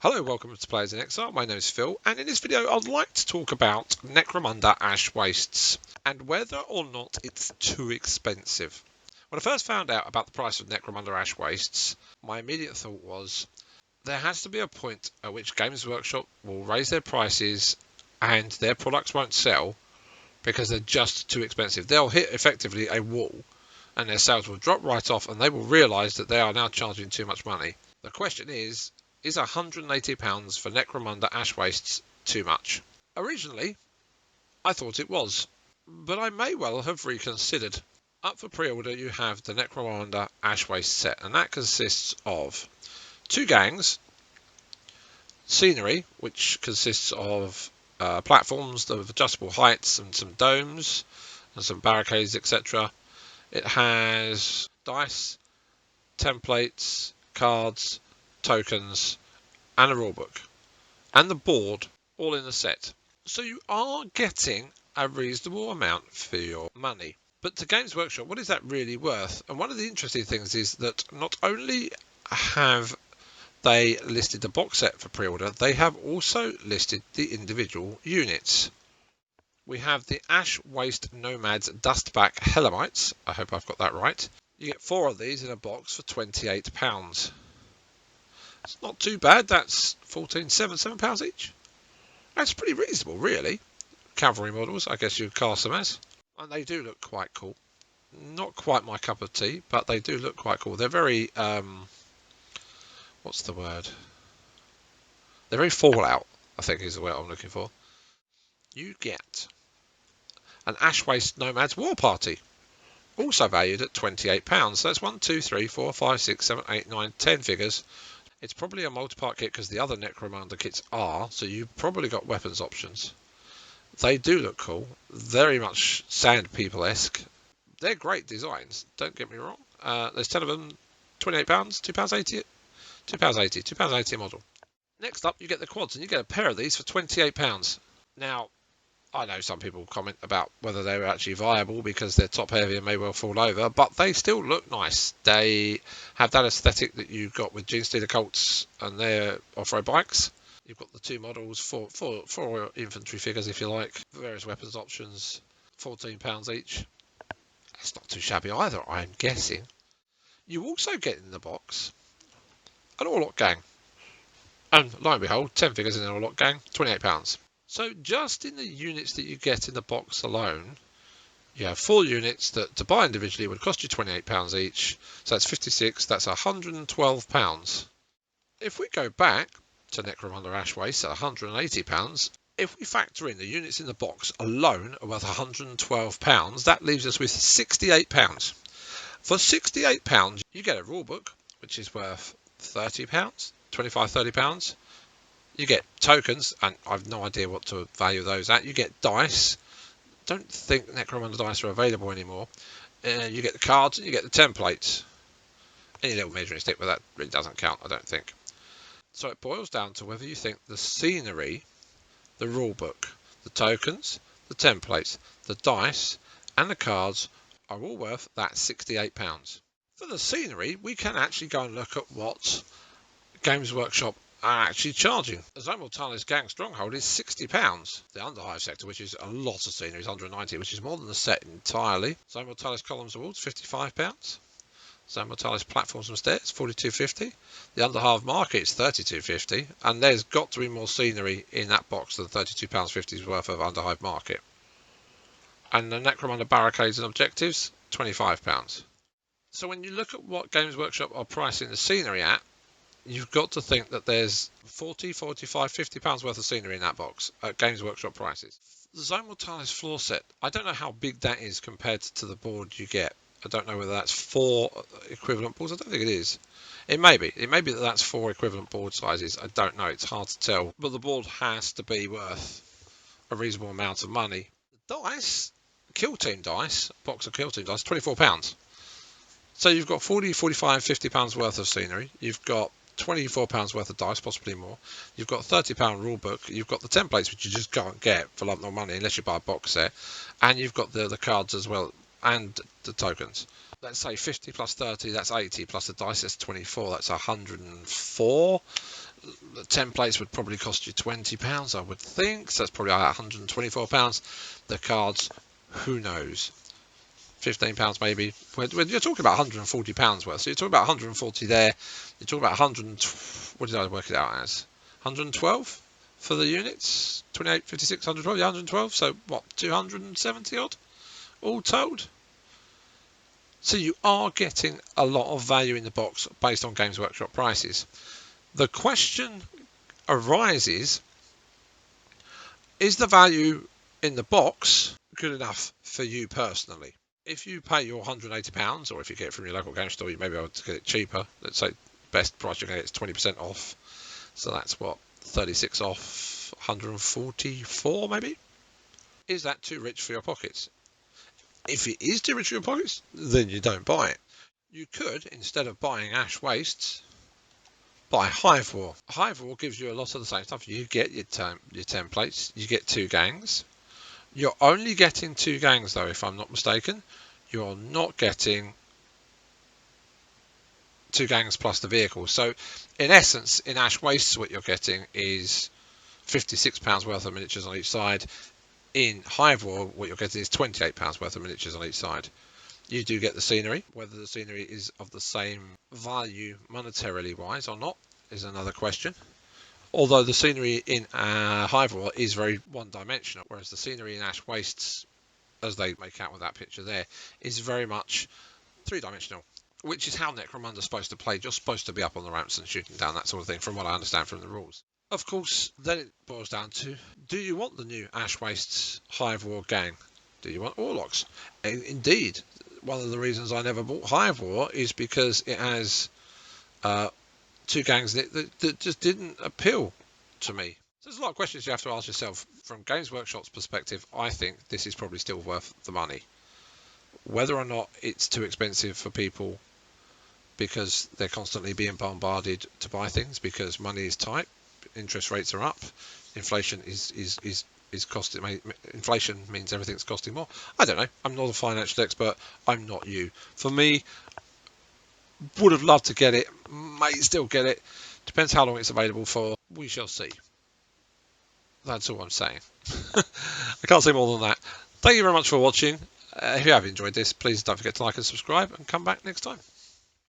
Hello, welcome to Players in Exile. My name is Phil, and in this video I'd like to talk about Necromunda Ash Wastes and whether or not it's too expensive. When I first found out about the price of Necromunda Ash Wastes, my immediate thought was there has to be a point at which Games Workshop will raise their prices and their products won't sell because they're just too expensive. They'll hit effectively a wall and their sales will drop right off and they will realise that they are now charging too much money. The question is £180 for Necromunda Ash Wastes too much? Originally, I thought it was, but I may well have reconsidered. Up for pre-order you have the Necromunda Ash Waste set, and that consists of 2 gangs, scenery, which consists of platforms of adjustable heights and some domes and some barricades, etc. It has dice, templates, cards, tokens, and a rulebook, and the board, all in the set. So you are getting a reasonable amount for your money. But to Games Workshop, what is that really worth? And one of the interesting things is that not only have they listed the box set for pre-order, they have also listed the individual units. We have the Ash Waste Nomads Dustback Helamites. I hope I've got that right. You get 4 of these in a box for £28. It's not too bad. That's £7 each. That's pretty reasonable, really. Cavalry models, I guess you'd class them as. And they do look quite cool. Not quite my cup of tea, but they do look quite cool. They're very, what's the word? They're very Fallout, I think is the word I'm looking for. You get an Ash Waste Nomads War Party, also valued at £28. So that's 1, 2, 3, 4, 5, 6, 7, 8, 9, 10 figures. It's probably a multi-part kit because the other Necromunda kits are, so you've probably got weapons options. They do look cool, very much Sand People-esque. They're great designs, don't get me wrong. There's 10 of them, £28, £2.80, £2.80 a model. Next up, you get the quads, and you get a pair of these for £28. Now, I know some people comment about whether they're actually viable because they're top heavy and may well fall over, but they still look nice. They have that aesthetic that you've got with Genestealer Colts and their off-road bikes. You've got the 2 models, four infantry figures if you like, various weapons options, £14 each. That's not too shabby either, I'm guessing. You also get in the box an Orlok gang. And lo and behold, 10 figures in an Orlok gang, £28. So just in the units that you get in the box alone, you have 4 units that to buy individually would cost you £28 each. So that's 56, that's £112. If we go back to Necromunda Ash Waste at £180, if we factor in the units in the box alone are worth £112, that leaves us with £68. For £68, you get a rulebook, which is worth £30, £25–30. You get tokens, and I've no idea what to value those at. You get dice. Don't think Necromunda dice are available anymore. You get the cards and you get the templates. Any little measuring stick, but that really doesn't count, I don't think. So it boils down to whether you think the scenery, the rulebook, the tokens, the templates, the dice, and the cards are all worth that £68. For the scenery, we can actually go and look at what Games Workshop are actually charging. The Zone Mortalis Gang Stronghold is £60. The Underhive sector, which is a lot of scenery, is £190, which is more than the set entirely. Zone Mortalis Columns and Walls, £55. Zone Mortalis Platforms and Stairs, £42.50. The Underhive Market is £32.50, and there's got to be more scenery in that box than £32.50 worth of Underhive Market. And the Necromunda Barricades and Objectives, £25. So when you look at what Games Workshop are pricing the scenery at, you've got to think that there's £40, £45, £50 worth of scenery in that box at Games Workshop prices. The Zone Mortalis floor set, I don't know how big that is compared to the board you get. I don't know whether that's 4 equivalent boards. I don't think it is. It may be. It may be that that's 4 equivalent board sizes. I don't know. It's hard to tell. But the board has to be worth a reasonable amount of money. The dice, Kill Team dice, box of Kill Team dice, £24. So you've got £40, £45, £50 worth of scenery. You've got £24 worth of dice, possibly more. You've got a £30 rulebook. You've got the templates, which you just can't get for love nor money unless you buy a box set. And you've got the cards as well, and the tokens. Let's say 50 plus 30, that's 80, plus the dice, that's 24, that's 104. The templates would probably cost you £20, I would think. So that's probably like £124. The cards, who knows? £15 maybe. You're talking about £140 worth. So you're talking about 140 there. You're talking about 100. What did I work it out as? 112 for the units. 28, 56, 112. Yeah, 112. So what? 270 odd, all told. So you are getting a lot of value in the box based on Games Workshop prices. The question arises: is the value in the box good enough for you personally? If you pay your £180, or if you get it from your local game store, you may be able to get it cheaper. Let's say best price you can get is 20% off. So that's what, 36 off 144 maybe? Is that too rich for your pockets? If it is too rich for your pockets, then you don't buy it. You could, instead of buying Ash Wastes, buy Hive War. Hive War gives you a lot of the same stuff. You get your templates, you get 2 gangs. You're only getting 2 gangs though, if I'm not mistaken. You're not getting 2 gangs plus the vehicle. So in essence, in Ash Wastes, what you're getting is £56 worth of miniatures on each side. In Hive War, what you're getting is £28 worth of miniatures on each side. You do get the scenery. Whether the scenery is of the same value monetarily wise or not is another question. Although the scenery in Hive War is very one-dimensional, whereas the scenery in Ash Wastes, as they make out with that picture there, is very much 3-dimensional, which is how Necromunda's supposed to play. You're supposed to be up on the ramps and shooting down, that sort of thing, from what I understand from the rules. Of course, then it boils down to, do you want the new Ash Wastes Hive War gang? Do you want Orlocks? Indeed, one of the reasons I never bought Hive War is because it has 2 gangs in it that just didn't appeal to me. So there's a lot of questions you have to ask yourself. From Games Workshop's perspective, I think this is probably still worth the money. Whether or not it's too expensive for people because they're constantly being bombarded to buy things because money is tight, interest rates are up, inflation is costing. Inflation means everything's costing more. I don't know. I'm not a financial expert. I'm not you. For me, would have loved to get it. May still get it. Depends how long it's available for. We shall see. That's all I'm saying. I can't say more than that. Thank you very much for watching. If you have enjoyed this, please don't forget to like and subscribe and come back next time.